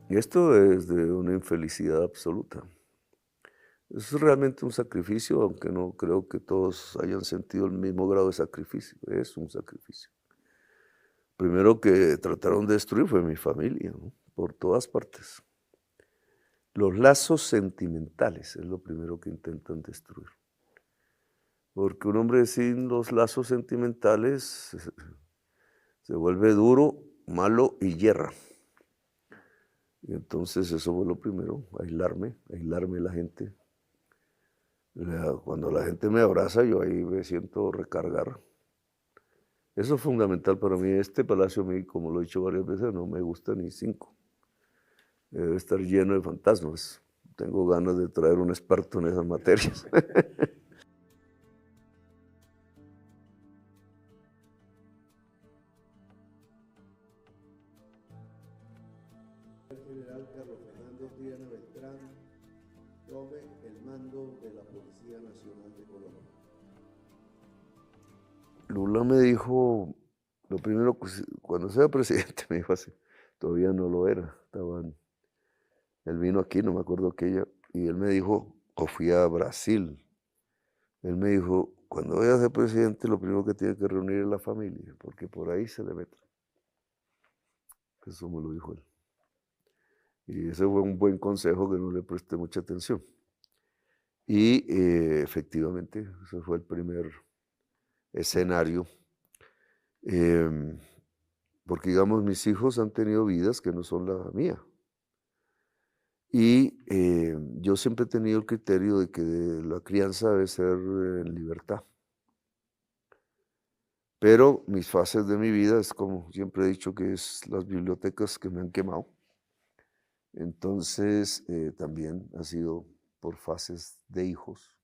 Y esto es de una infelicidad absoluta. Es realmente un sacrificio, aunque no creo que todos hayan sentido el mismo grado de sacrificio. Es un sacrificio. Primero que trataron de destruir fue mi familia, ¿no? Por todas partes. Los lazos sentimentales es lo primero que intentan destruir. Porque un hombre sin los lazos sentimentales se vuelve duro, malo y hierra. Y entonces eso fue lo primero, aislarme de la gente. Cuando la gente me abraza, yo ahí me siento recargar. Eso es fundamental para mí. Este palacio a mí, como lo he dicho varias veces, no me gusta ni cinco. Debe estar lleno de fantasmas. Tengo ganas de traer un experto en esas materias. El general Carlos Fernando Triana Beltrán tome el mando de la Policía Nacional de Colombia. Lula me dijo, lo primero, cuando sea presidente, me dijo así, todavía no lo era, él vino aquí, no me acuerdo aquella, y él me dijo, o fui a Brasil, él me dijo, cuando vaya a ser presidente, lo primero que tiene que reunir es la familia, porque por ahí se le mete. Eso me lo dijo él. Y ese fue un buen consejo que no le presté mucha atención. Y efectivamente, ese fue el primer escenario. Em, porque, digamos, mis hijos han tenido vidas que no son la mía. Y yo siempre he tenido el criterio de que la crianza debe ser en libertad. Pero mis fases de mi vida es como siempre he dicho que es las bibliotecas que me han quemado. Entonces también ha sido por fases de hijos.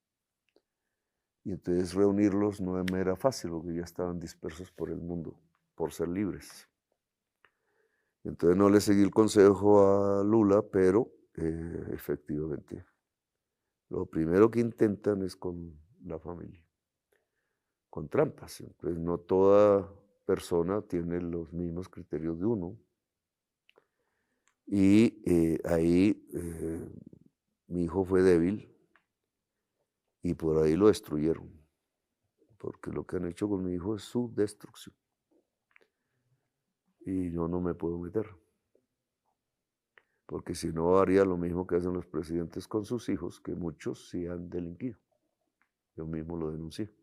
Y entonces reunirlos no me era fácil porque ya estaban dispersos por el mundo, por ser libres. Entonces no le seguí el consejo a Lula, pero efectivamente, lo primero que intentan es con la familia, con trampas. Entonces no toda persona tiene los mismos criterios de uno. Y ahí mi hijo fue débil y por ahí lo destruyeron, porque lo que han hecho con mi hijo es su destrucción. Y yo no me puedo meter, porque si no haría lo mismo que hacen los presidentes con sus hijos, que muchos sí han delinquido. Yo mismo lo denuncié,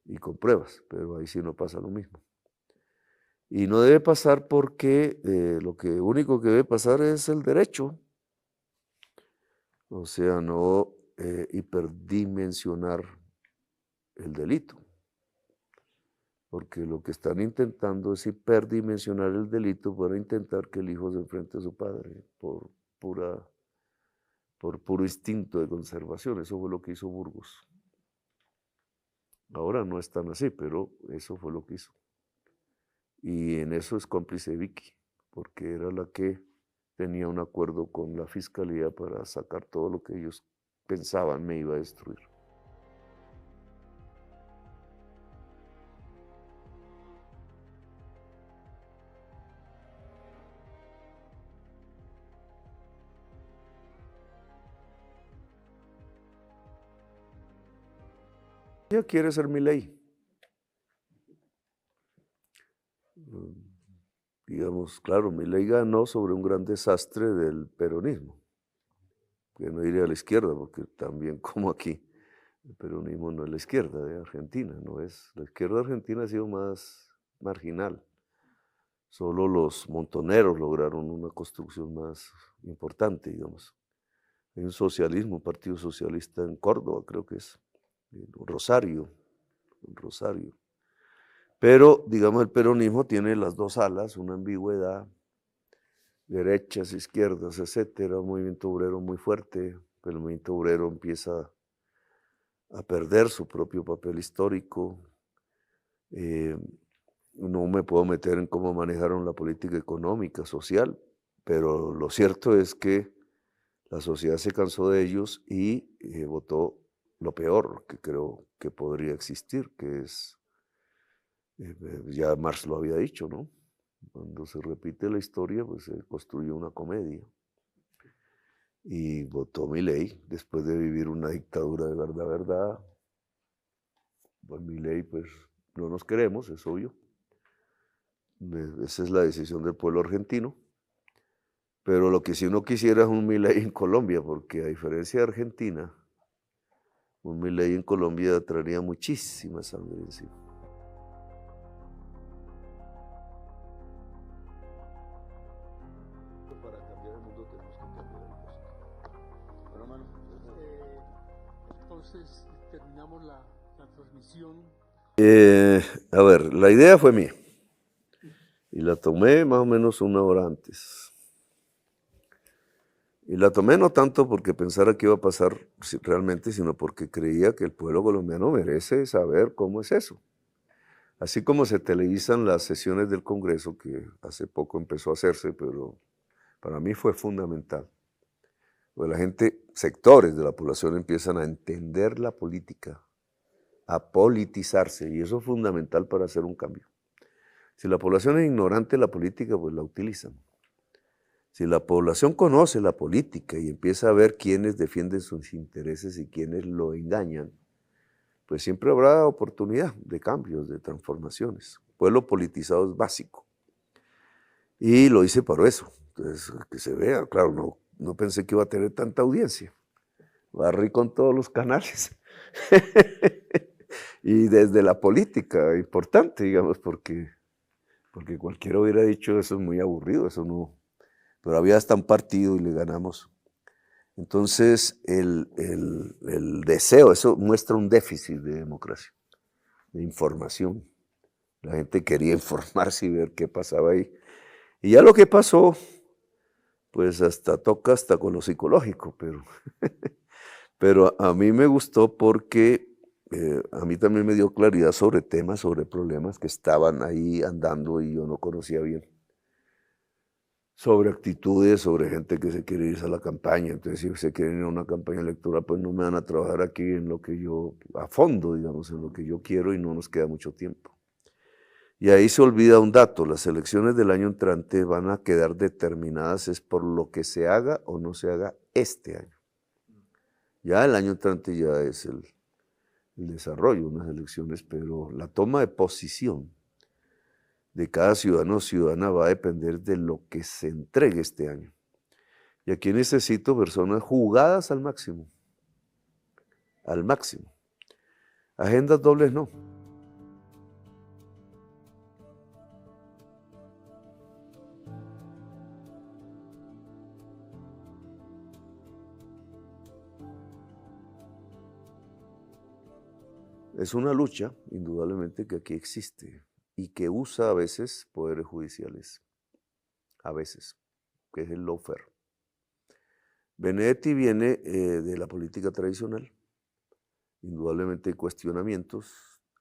y con pruebas, pero ahí sí no pasa lo mismo. Y no debe pasar porque lo único que debe pasar es el derecho, o sea, no hiperdimensionar el delito, porque lo que están intentando es hiperdimensionar el delito para intentar que el hijo se enfrente a su padre pura, por puro instinto de conservación. Eso fue lo que hizo Burgos. Ahora no es tan así, pero eso fue lo que hizo. Y en eso es cómplice Vicky, porque era la que tenía un acuerdo con la fiscalía para sacar todo lo que ellos pensaban me iba a destruir. Ella quiere ser mi ley. Digamos, claro, mi ley ganó sobre un gran desastre del peronismo, que no iría a la izquierda, porque también como aquí, el peronismo no es la izquierda de Argentina, no es, la izquierda argentina ha sido más marginal. Solo los montoneros lograron una construcción más importante, digamos. Hay un socialismo, un partido socialista en Córdoba, creo que es, en Rosario. Pero, digamos, el peronismo tiene las dos alas, una ambigüedad, derechas, izquierdas, etcétera, un movimiento obrero muy fuerte, pero el movimiento obrero empieza a perder su propio papel histórico. No me puedo meter en cómo manejaron la política económica, social, pero lo cierto es que la sociedad se cansó de ellos y votó lo peor que creo que podría existir, que es, ya Marx lo había dicho, ¿no? Cuando se repite la historia, pues se construye una comedia. Y votó Milei después de vivir una dictadura de verdad. Pues Milei, pues no nos queremos, es obvio. Esa es la decisión del pueblo argentino. Pero lo que si uno quisiera es un Milei en Colombia, porque a diferencia de Argentina, un Milei en Colombia traería muchísima sangre encima. Para cambiar el mundo tenemos que cambiar el músico. Bueno, hermano. Entonces terminamos la transmisión. A ver, la idea fue mía. Y la tomé más o menos una hora antes. Y la tomé no tanto porque pensara que iba a pasar realmente, sino porque creía que el pueblo colombiano merece saber cómo es eso. Así como se televisan las sesiones del Congreso, que hace poco empezó a hacerse, pero para mí fue fundamental. Porque la gente, sectores de la población empiezan a entender la política, a politizarse, y eso es fundamental para hacer un cambio. Si la población es ignorante de la política, pues la utilizan. Si la población conoce la política y empieza a ver quiénes defienden sus intereses y quiénes lo engañan, pues siempre habrá oportunidad de cambios, de transformaciones. El pueblo politizado es básico. Y lo hice para eso. Entonces, que se vea, claro, no pensé que iba a tener tanta audiencia. Barrí con todos los canales. Y desde la política, importante, digamos, porque cualquiera hubiera dicho eso es muy aburrido, eso no. Pero había hasta un partido y le ganamos. Entonces, el deseo, eso muestra un déficit de democracia, de información. La gente quería informarse y ver qué pasaba ahí. Y ya lo que pasó, pues toca hasta con lo psicológico, pero a mí me gustó porque a mí también me dio claridad sobre temas, sobre problemas que estaban ahí andando y yo no conocía bien. Sobre actitudes, sobre gente que se quiere irse a la campaña. Entonces, si se quieren ir a una campaña electoral, pues no me van a trabajar aquí en lo que yo, a fondo, digamos, en lo que yo quiero y no nos queda mucho tiempo. Y ahí se olvida un dato, las elecciones del año entrante van a quedar determinadas es por lo que se haga o no se haga este año. Ya el año entrante ya es el desarrollo, unas elecciones, pero la toma de posición de cada ciudadano o ciudadana va a depender de lo que se entregue este año. Y aquí necesito personas jugadas al máximo. Al máximo. Agendas dobles no. Es una lucha, indudablemente, que aquí existe y que usa a veces poderes judiciales. A veces, que es el lawfare. Benedetti viene de la política tradicional. Indudablemente hay cuestionamientos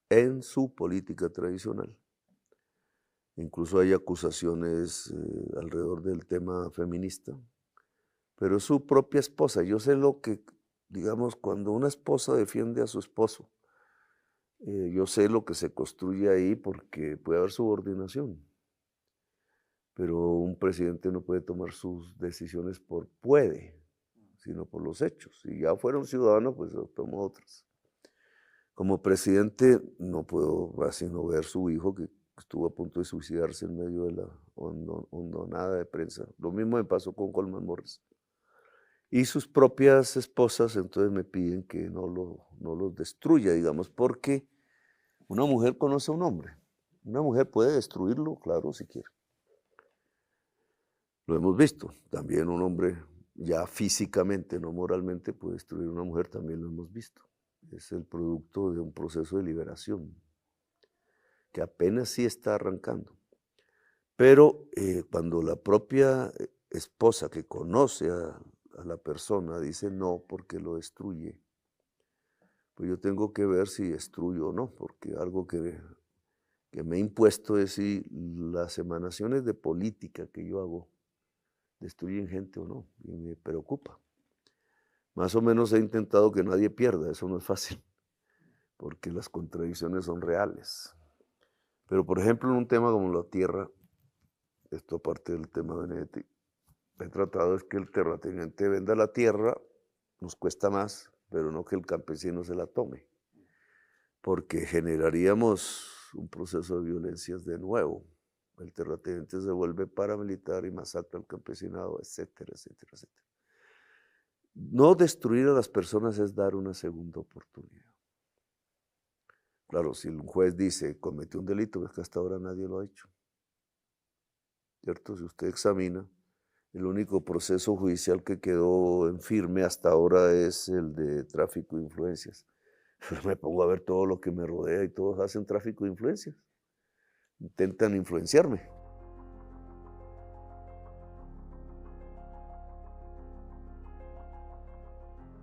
en su política tradicional. Incluso hay acusaciones alrededor del tema feminista, pero es su propia esposa. Yo sé lo que, digamos, cuando una esposa defiende a su esposo, yo sé lo que se construye ahí porque puede haber subordinación, pero un presidente no puede tomar sus decisiones por puede, sino por los hechos. Si ya fuera un ciudadano, pues tomó otras. Como presidente no puedo sino ver su hijo que estuvo a punto de suicidarse en medio de la hondonada de prensa. Lo mismo me pasó con Coleman Morris. Y sus propias esposas entonces me piden que no los destruya, digamos, porque una mujer conoce a un hombre. Una mujer puede destruirlo, claro, si quiere. Lo hemos visto. También un hombre ya físicamente, no moralmente, puede destruir a una mujer, también lo hemos visto. Es el producto de un proceso de liberación que apenas sí está arrancando. Pero cuando la propia esposa que conoce a la persona dice no porque lo destruye, pues yo tengo que ver si destruyo o no, porque algo que me he impuesto es si las emanaciones de política que yo hago destruyen gente o no, y me preocupa. Más o menos he intentado que nadie pierda, eso no es fácil, porque las contradicciones son reales. Pero por ejemplo en un tema como la tierra, esto aparte del tema Benedetti, he tratado es que el terrateniente venda la tierra, nos cuesta más, pero no que el campesino se la tome, porque generaríamos un proceso de violencias de nuevo. El terrateniente se vuelve paramilitar y masacra al campesinado, etcétera, etcétera, etcétera. No destruir a las personas es dar una segunda oportunidad. Claro, si un juez dice, cometió un delito, es que hasta ahora nadie lo ha hecho. ¿Cierto? Si usted examina, el único proceso judicial que quedó en firme hasta ahora es el de tráfico de influencias. Me pongo a ver todo lo que me rodea y todos hacen tráfico de influencias. Intentan influenciarme.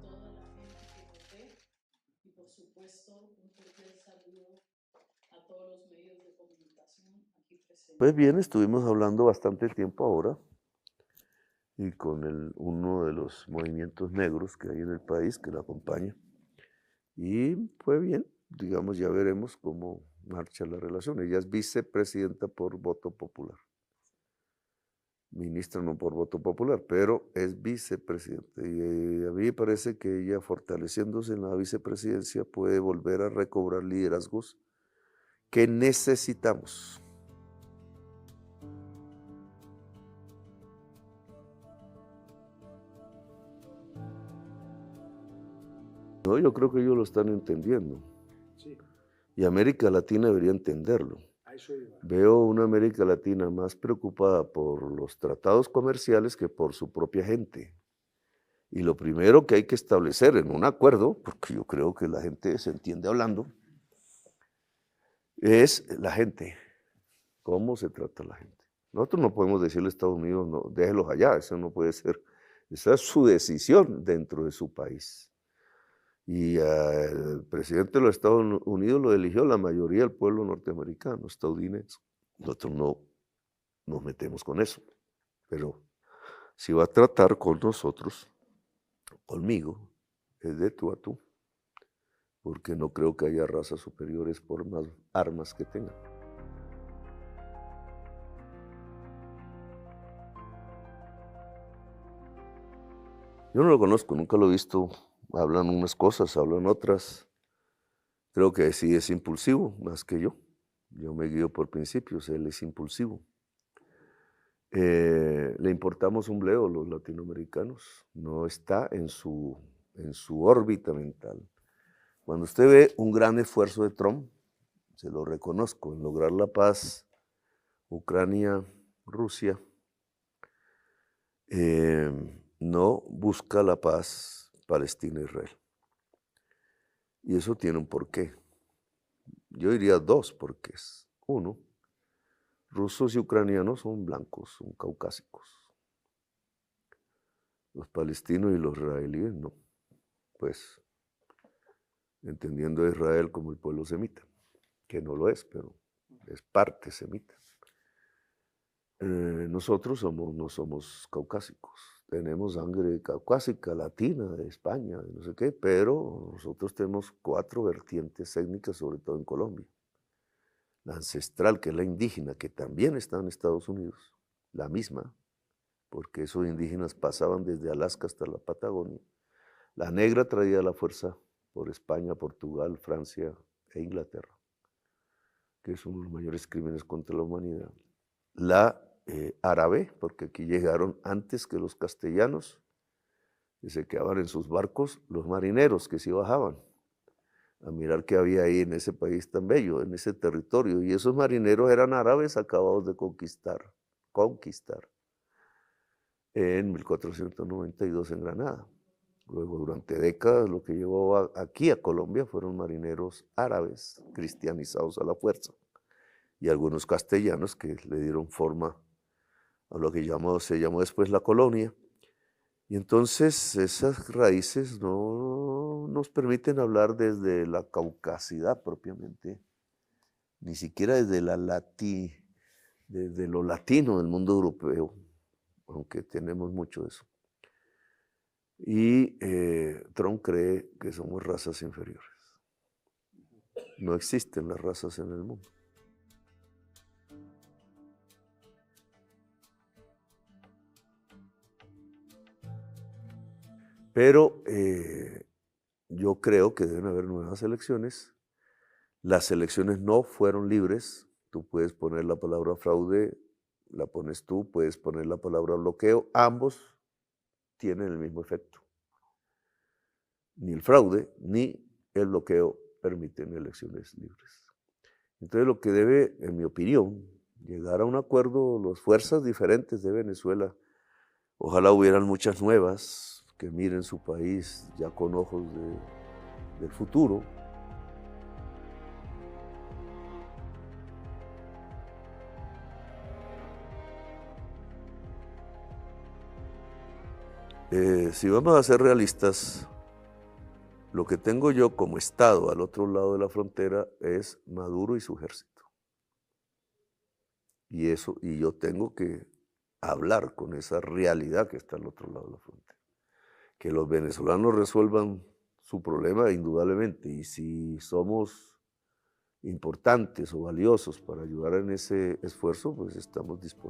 Toda la gente que voté y por supuesto un cordial saludo a todos los medios de comunicación aquí presentes. Pues bien, estuvimos hablando bastante tiempo ahora y con uno de los movimientos negros que hay en el país que la acompaña. Y fue bien, digamos, ya veremos cómo marcha la relación. Ella es vicepresidenta por voto popular. Ministra no por voto popular, pero es vicepresidenta. Y a mí me parece que ella, fortaleciéndose en la vicepresidencia, puede volver a recobrar liderazgos que necesitamos. No, yo creo que ellos lo están entendiendo. Sí, Y América Latina debería entenderlo. a eso iba. Veo una América Latina más preocupada por los tratados comerciales que por su propia gente. Y lo primero que hay que establecer en un acuerdo, porque yo creo que la gente se entiende hablando, es la gente. ¿Cómo se trata a la gente? Nosotros no podemos decirle a Estados Unidos, no, déjelos allá, eso no puede ser. Esa es su decisión dentro de su país. Y el presidente de los Estados Unidos lo eligió la mayoría del pueblo norteamericano, estadounidense. Nosotros no nos metemos con eso. Pero si va a tratar con nosotros, conmigo, es de tú a tú. Porque no creo que haya razas superiores por más armas que tengan. Yo no lo conozco, nunca lo he visto. Hablan unas cosas, hablan otras. Creo que sí es impulsivo, más que yo. Yo me guío por principios, él es impulsivo. Le importamos un bledo los latinoamericanos, no está en su órbita mental. Cuando usted ve un gran esfuerzo de Trump, se lo reconozco, en lograr la paz, Ucrania, Rusia, no busca la paz Palestina-Israel. Y eso tiene un porqué. Yo diría dos porqués. Uno, rusos y ucranianos son blancos, son caucásicos. Los palestinos y los israelíes no. Pues, entendiendo a Israel como el pueblo semita, que no lo es, pero es parte semita. Nosotros no somos caucásicos, tenemos sangre caucásica, latina, de España, de no sé qué, pero nosotros tenemos 4 vertientes étnicas, sobre todo en Colombia. La ancestral, que es la indígena, que también está en Estados Unidos, la misma, porque esos indígenas pasaban desde Alaska hasta la Patagonia. La negra traía la fuerza por España, Portugal, Francia e Inglaterra, que es uno de los mayores crímenes contra la humanidad. La árabe, porque aquí llegaron antes que los castellanos, que se quedaban en sus barcos, los marineros que sí bajaban a mirar qué había ahí en ese país tan bello, en ese territorio, y esos marineros eran árabes acabados de conquistar en 1492 en Granada. Luego, durante décadas, lo que llevó aquí a Colombia fueron marineros árabes, cristianizados a la fuerza, y algunos castellanos que le dieron forma a lo que se llamó después la colonia. Y entonces esas raíces no nos permiten hablar desde la caucasidad propiamente, ni siquiera desde desde lo latino del mundo europeo, aunque tenemos mucho de eso. Y Trump cree que somos razas inferiores. No existen las razas en el mundo. Pero yo creo que deben haber nuevas elecciones. Las elecciones no fueron libres. Tú puedes poner la palabra fraude, la pones tú, puedes poner la palabra bloqueo. Ambos tienen el mismo efecto. Ni el fraude ni el bloqueo permiten elecciones libres. Entonces lo que debe, en mi opinión, llegar a un acuerdo las fuerzas diferentes de Venezuela. Ojalá hubieran muchas nuevas que miren su país ya con ojos del futuro. Si vamos a ser realistas, lo que tengo yo como Estado al otro lado de la frontera es Maduro y su ejército. Y yo tengo que hablar con esa realidad que está al otro lado de la frontera. Que los venezolanos resuelvan su problema indudablemente, y si somos importantes o valiosos para ayudar en ese esfuerzo, pues estamos disponibles.